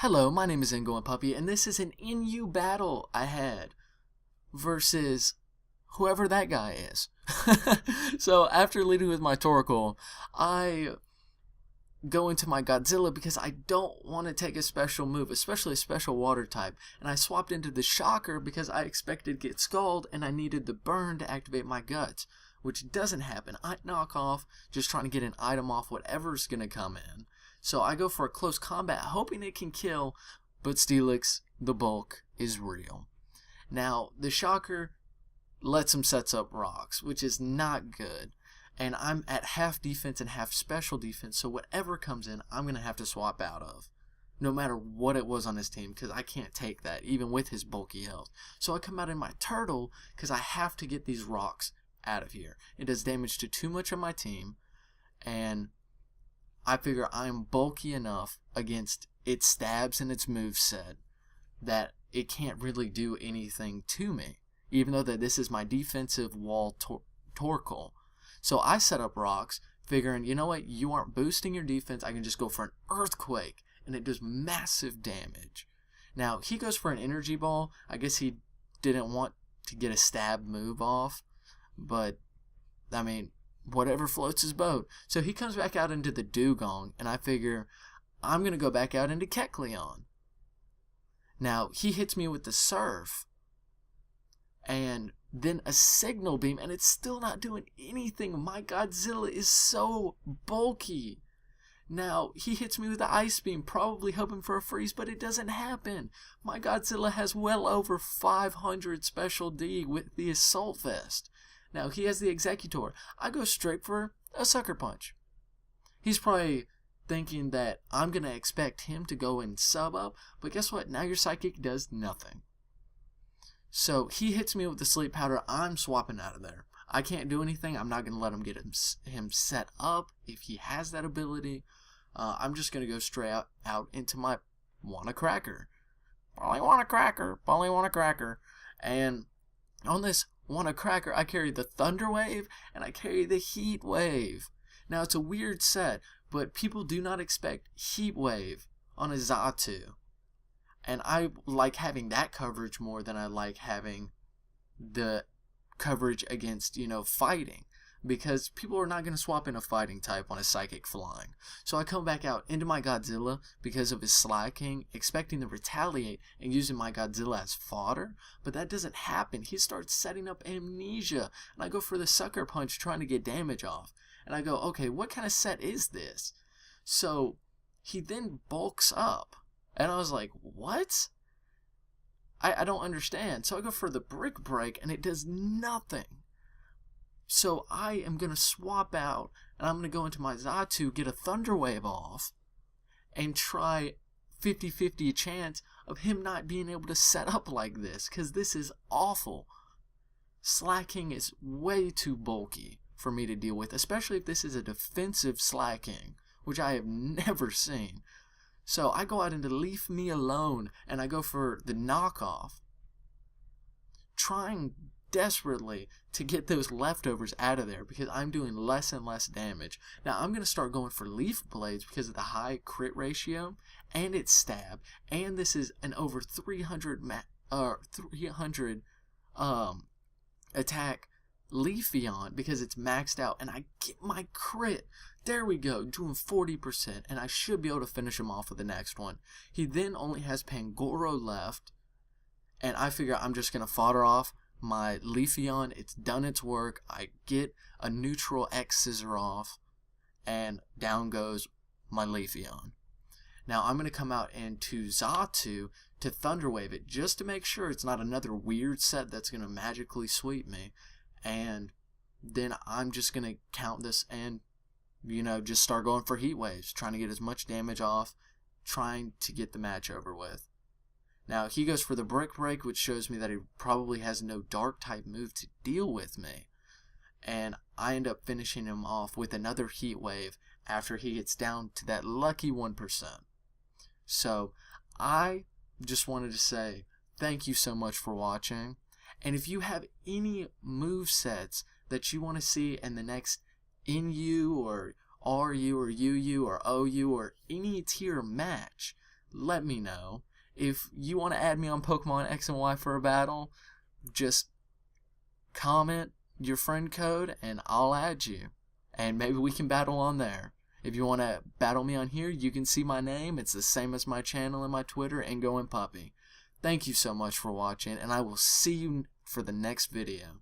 Hello, my name is Ingo and Puppy, and this is an NU battle I had versus whoever that guy is. So after leading with my Torkoal, I go into my Godzilla because I don't want to take a special move, especially a special water type. And I swapped into the Shocker because I expected to get Scald and I needed the burn to activate my Guts, which doesn't happen. I knock off, just trying to get an item off whatever's going to come in. So I go for a close combat, hoping it can kill, but Steelix, the bulk, is real. Now, the Shocker lets him sets up rocks, which is not good. And I'm at half defense and half special defense, so whatever comes in, I'm going to have to swap out of. No matter what it was on his team, because I can't take that, even with his bulky health. So I come out in my Turtle, because I have to get these rocks out of here. It does damage to too much of my team, and I figure I'm bulky enough against its stabs and its moveset that it can't really do anything to me, even though that this is my defensive wall Torkoal. So I set up rocks, figuring, you know what, you aren't boosting your defense, I can just go for an Earthquake, and it does massive damage. Now, he goes for an Energy Ball. I guess he didn't want to get a stab move off, but, I mean, whatever floats his boat. So he comes back out into the Dugong, and I figure I'm going to go back out into Kecleon. Now, he hits me with the Surf, and then a Signal Beam, and it's still not doing anything. My Godzilla is so bulky. Now, he hits me with the Ice Beam, probably hoping for a freeze, but it doesn't happen. My Godzilla has well over 500 Special D with the Assault Vest. Now, he has the Executor. I go straight for a Sucker Punch. He's probably thinking that I'm going to expect him to go and sub up, but guess what? Now your Psychic does nothing. So he hits me with the Sleep Powder. I'm swapping out of there. I can't do anything. I'm not going to let him get him set up if he has that ability. I'm just going to go straight out into my Wanna Cracker. Only want a cracker. Only want a cracker. And on this Wanna Cracker, I carry the Thunder Wave and I carry the Heat Wave. Now, it's a weird set, but people do not expect Heat Wave on a Xatu. And I like having that coverage more than I like having the coverage against, fighting. Because people are not going to swap in a fighting type on a Psychic flying. So I come back out into my Godzilla because of his slacking, expecting to retaliate and using my Godzilla as fodder. But that doesn't happen. He starts setting up Amnesia. And I go for the Sucker Punch trying to get damage off. And I go, okay, what kind of set is this? So he then bulks up. And I was like, what? I don't understand. So I go for the Brick Break, and it does nothing. So I am going to swap out, and I'm going to go into my Xatu, get a Thunder Wave off, and try 50-50 chance of him not being able to set up like this, because this is awful. Slacking is way too bulky for me to deal with, especially if this is a defensive Slacking, which I have never seen. So I go out into Leave Me Alone, and I go for the knockoff, trying desperately to get those leftovers out of there because I'm doing less and less damage. Now I'm going to start going for Leaf Blades because of the high crit ratio, and its stab, and this is an over 300 attack Leafeon because it's maxed out, and I get my crit. There we go, doing 40%, and I should be able to finish him off with the next one. He then only has Pangoro left, and I figure I'm just going to fodder off my Leafeon. It's done its work. I get a neutral X Scissor off, and down goes my Leafeon. Now I'm going to come out into Xatu to Thunder Wave it just to make sure it's not another weird set that's going to magically sweep me. And then I'm just going to count this and, just start going for Heat Waves, trying to get as much damage off, trying to get the match over with. Now, he goes for the Brick Break, which shows me that he probably has no Dark-type move to deal with me. And I end up finishing him off with another Heat Wave after he gets down to that lucky 1%. So, I just wanted to say thank you so much for watching. And if you have any movesets that you want to see in the next NU or RU or UU or OU or any tier match, let me know. If you want to add me on Pokemon X and Y for a battle, just comment your friend code and I'll add you. And maybe we can battle on there. If you want to battle me on here, you can see my name. It's the same as my channel and my Twitter, and Going Puppy. Thank you so much for watching, and I will see you for the next video.